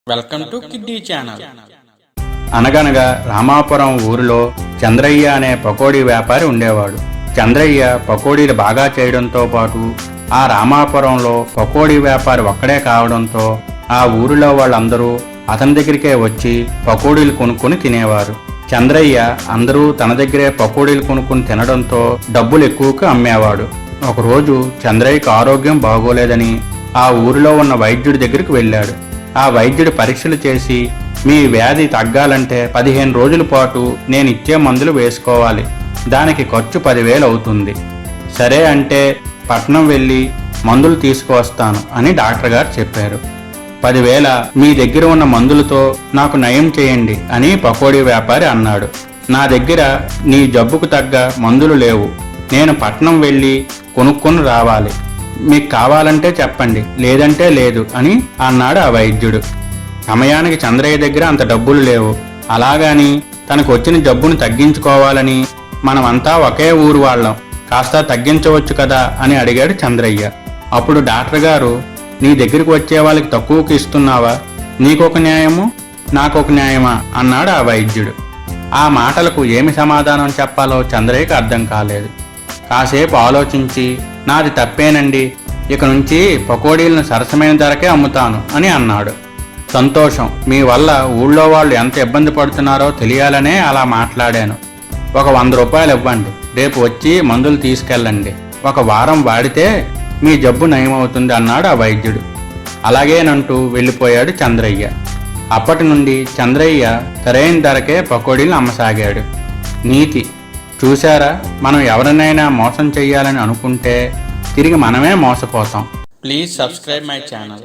Welcome to kiddy channel. అనగనగా రామాపురం ఊరిలో చంద్రయ్య అనే పకోడీ వ్యాపారి ఉండేవాడు. చంద్రయ్య పకోడీలు బాగా చేయడంతో పాటు ఆ రామాపురంలో పకోడీ వ్యాపారి ఒక్కడే కావడంతో ఆ ఊరిలో వాళ్ళందరూ అతని దగ్గరికే వచ్చి పకోడీలు కొనుక్కొని తినేవారు. చంద్రయ్య అందరూ తన దగ్గరే పకోడీలు కొనుక్కొని తినడంతో డబ్బులు ఎక్కువగా అమ్మేవాడు. ఒకరోజు చంద్రయ్యకు ఆరోగ్యం బాగోలేదని ఆ ఊరిలో ఉన్న వైద్యుడి దగ్గరికి వెళ్ళాడు. ఆ వైద్యుడు పరీక్షలు చేసి, మీ వ్యాధి తగ్గాలంటే 15 రోజుల పాటు నేను ఇచ్చే మందులు వేసుకోవాలి, దానికి ఖర్చు 10,000 అవుతుంది. సరే అంటే పట్నం వెళ్ళి మందులు తీసుకువస్తాను అని డాక్టర్ గారు చెప్పారు. 10,000 మీ దగ్గర ఉన్న మందులతో నాకు నయం చేయండి అని పకోడీ వ్యాపారి అన్నాడు. నా దగ్గర నీ జబ్బుకు తగ్గ మందులు లేవు, నేను పట్నం వెళ్ళి కొనుక్కొని రావాలి, మీకు కావాలంటే చెప్పండి, లేదంటే లేదు అని అన్నాడు ఆ వైద్యుడు. సమయానికి చంద్రయ్య దగ్గర అంత డబ్బులు లేవు. అలాగని తనకు వచ్చిన జబ్బును తగ్గించుకోవాలని మనమంతా ఒకే ఊరు వాళ్ళం, కాస్త తగ్గించవచ్చు కదా అని అడిగాడు చంద్రయ్య. అప్పుడు డాక్టర్ గారు, నీ దగ్గరికి వచ్చే వాళ్ళకి తక్కువకి ఇస్తున్నావా, నీకొక న్యాయము నాకొక న్యాయమా అన్నాడు ఆ వైద్యుడు. ఆ మాటలకు ఏమి సమాధానం చెప్పాలో చంద్రయ్యకు అర్థం కాలేదు. కాసేపు ఆలోచించి, నాది తప్పేనండి, ఇక నుంచి పకోడీలను సరసమైన ధరకే అమ్ముతాను అని అన్నాడు. సంతోషం, మీ వల్ల ఊళ్ళో వాళ్ళు ఎంత ఇబ్బంది పడుతున్నారో తెలియాలనే అలా మాట్లాడాను. ఒక 100 రూపాయలు ఇవ్వండి, రేపు వచ్చి మందులు తీసుకెళ్ళండి, 1 వారం వాడితే మీ జబ్బు నయమవుతుంది అన్నాడు ఆ వైద్యుడు. అలాగేనంటూ వెళ్ళిపోయాడు చంద్రయ్య. అప్పటి నుండి చంద్రయ్య సరైన ధరకే పకోడీలు అమ్మసాగాడు. నీతి చూశారా, మనం ఎవరినైనా మోసం చెయ్యాలని అనుకుంటే తిరిగి మనమే మోసపోతాం. Please subscribe my channel.